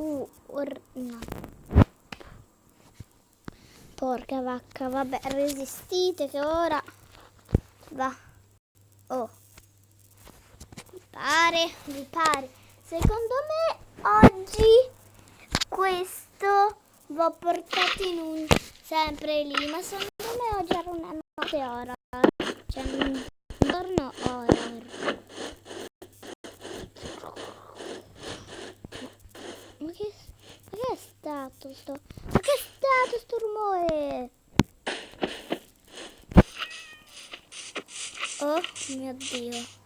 No. Porca vacca, vabbè, resistite che ora va. Oh, vi pare. Secondo me oggi questo l'ho portato in un sempre lì, ma secondo me oggi era una notte horror, cioè un giorno horror. Ma che è stato sto? Ma che è stato sto rumore? Oh mio Dio.